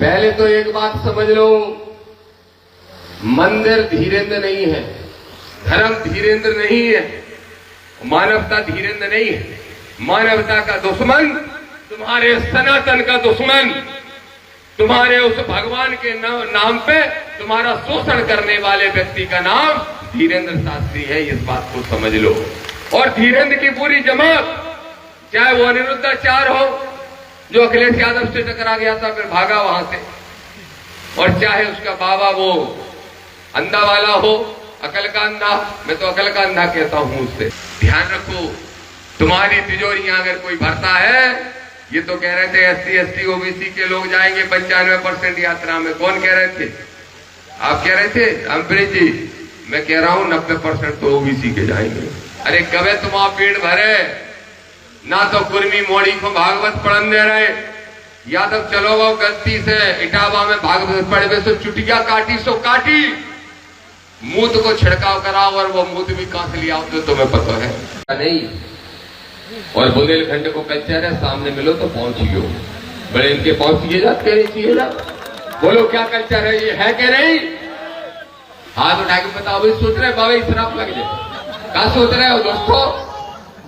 पहले तो एक बात समझ लो, मंदिर धीरेन्द्र नहीं है, धर्म धीरेन्द्र नहीं है, मानवता धीरेन्द्र नहीं है। मानवता का दुश्मन, तुम्हारे सनातन का दुश्मन, तुम्हारे उस भगवान के नाम पे तुम्हारा शोषण करने वाले व्यक्ति का नाम धीरेन्द्र शास्त्री है। इस बात को समझ लो। और धीरेन्द्र की पूरी जमात, चाहे वो अनिरुद्धाचार्य हो जो अखिलेश यादव से टकरा गया था फिर भागा वहां से, और चाहे उसका बाबा वो अंधा वाला हो, अकल का अंधा, मैं तो अकल का अंधा कहता हूं उससे। ध्यान रखो, तुम्हारी तिजोरियां अगर कोई भरता है, ये तो कह रहे थे SC ST OBC के लोग जाएंगे 95% यात्रा में। कौन कह रहे थे? आप कह रहे थे? अम्बरीश जी, मैं कह रहा हूं 90% तो OBC के जाएंगे। अरे कबे तुम आप पेट भरे ना, तो कुर्मी मोड़ी को भागवत पढ़न दे रहे, या तो चलो वो गलती से इटावा में भागवत पढ़े तो चुटिया काटी सो काटी, मूत को छिड़काव कराओ और वो मूत भी कहां से लिया तो तुम्हें पता है नहीं। और बुंदेलखंड को कल्चर है, सामने मिलो तो पहुंचियो, बड़े इनके पहुंचिए जा, कह रही चाहिए जा, बोलो क्या कल्चर है, ये है कि नहीं? हाथ उठा के बताओ भाई, सोच रहे बाबा शराब लग जाए, क्या सोच रहे हो दोस्तों?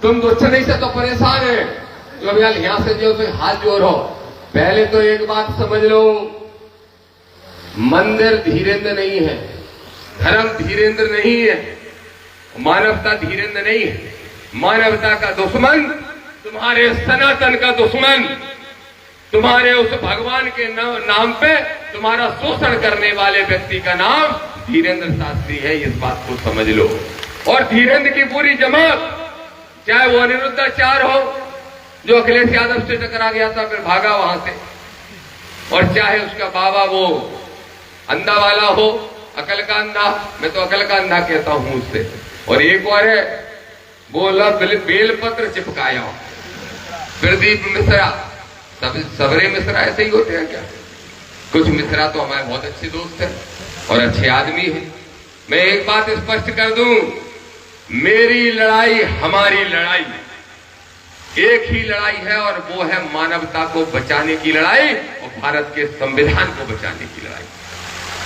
तुम दुश्मनी से तो परेशान है, तो अब यार यहां से जो तो हाथ जोड़ो। पहले तो एक बात समझ लो, मंदिर धीरेन्द्र नहीं है, धर्म धीरेन्द्र नहीं है, मानवता धीरेन्द्र नहीं है। मानवता का दुश्मन, तुम्हारे सनातन का दुश्मन, तुम्हारे उस भगवान के नाम पे तुम्हारा शोषण करने वाले व्यक्ति का नाम धीरेन्द्र शास्त्री है। इस बात को समझ लो। और धीरेन्द्र की पूरी जमात, चाहे वो अनिरुद्धाचार्य हो जो अखिलेश यादव से टकरा गया था फिर भागा वहां से, और चाहे उसका बाबा वो अंधा वाला हो, अकल का अंधा, मैं तो अकल का अंधा कहता हूं उससे। और एक और है, बोला बेलपत्र चिपकाया प्रदीप मिश्रा, सबरे मिश्रा ऐसे ही होते हैं क्या? कुछ मिश्रा तो हमारे बहुत अच्छे दोस्त हैं और अच्छे आदमी हैं। मैं एक बात स्पष्ट कर दूं, मेरी लड़ाई, हमारी लड़ाई एक ही लड़ाई है, और वो है मानवता को बचाने की लड़ाई और भारत के संविधान को बचाने की लड़ाई।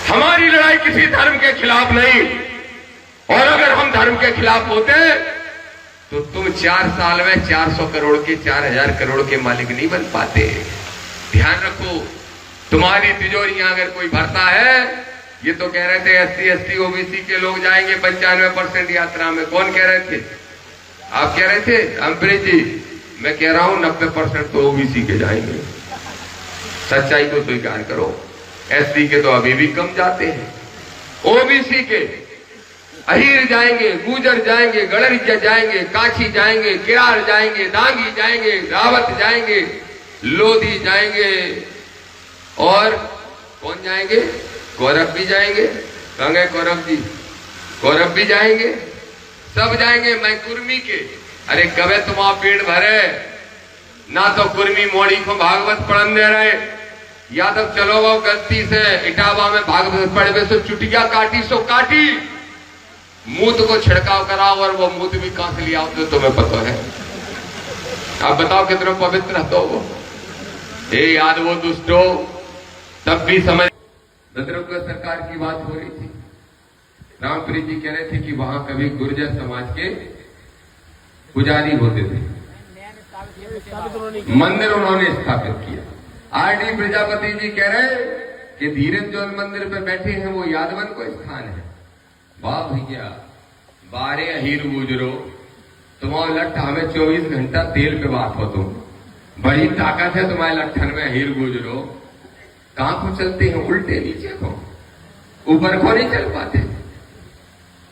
हमारी लड़ाई किसी धर्म के खिलाफ नहीं, और अगर हम धर्म के खिलाफ होते तो तुम 4 साल में 400 करोड़ के 4000 करोड़ के मालिक नहीं बन पाते। ध्यान रखो, तुम्हारी तिजोरियां अगर कोई भरता है, ये तो कह रहे थे SC ST OBC के लोग जाएंगे 95% यात्रा में। कौन कह रहे थे? आप कह रहे थे? अम्बरीश जी, मैं कह रहा हूं 90% तो OBC के जाएंगे। सच्चाई को स्वीकार करो, SC के तो अभी भी कम जाते हैं, OBC के अहीर जाएंगे, गुजर जाएंगे, गड़रिया जाएंगे, काछी जाएंगे, किरार जाएंगे, दांगी जाएंगे, रावत जाएंगे, लोधी जाएंगे, और कौन जाएंगे? कौरव भी जाएंगे। कहेंगे कौरव जी, कौरव भी जाएंगे, सब जाएंगे। मैं कुर्मी के, अरे कबे तुम आप पेट भरे ना, तो कुर्मी मोड़ी को भागवत पढ़न दे रहे, या तो चलो वो गलती से इटावा में भागवत पढ़े तो चुटिया काटी सो काटी, मूत को छिड़काव कराओ और वो मूत भी कहां से लिया तो तुम्हें पता है। आप बताओ कितना पवित्र हो वो। हे याद वो दुष्टो, तब भी समझ। भद्रपुर सरकार की बात हो रही थी, रामप्रीत जी कह रहे थे कि वहां कभी गुर्जर समाज के पुजारी होते थे, मंदिर उन्होंने स्थापित किया। RD प्रजापति जी कह रहे कि धीरेन्द्र जो मंदिर पे बैठे हैं वो यादवन को स्थान है। वाह भैया, 12 हीर गुजरो, तुम्हारे लट्ठ हमें 24 घंटा तेल पे बात हो, तुम बड़ी ताकत है तुम्हारे लट्ठन में, हीर गुजरो। कहां को चलते हैं? उल्टे नीचे को, ऊपर को नहीं चल पाते,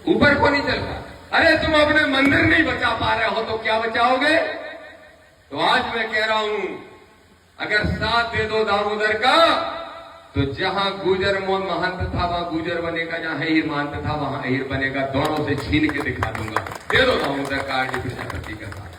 ऊपर को नहीं चल पाते। अरे तुम अपने मंदिर नहीं बचा पा रहे हो तो क्या बचाओगे? तो आज मैं कह रहा हूं, अगर साथ दे दो दामोदर का, तो जहां गुजर महंत था वहां गुजर बनेगा, जहां अहीर महंत था वहां अहीर बनेगा। दोनों से छीन के दिखा दूंगा। दे दो दामोदर का RD प्रजापति का साथ।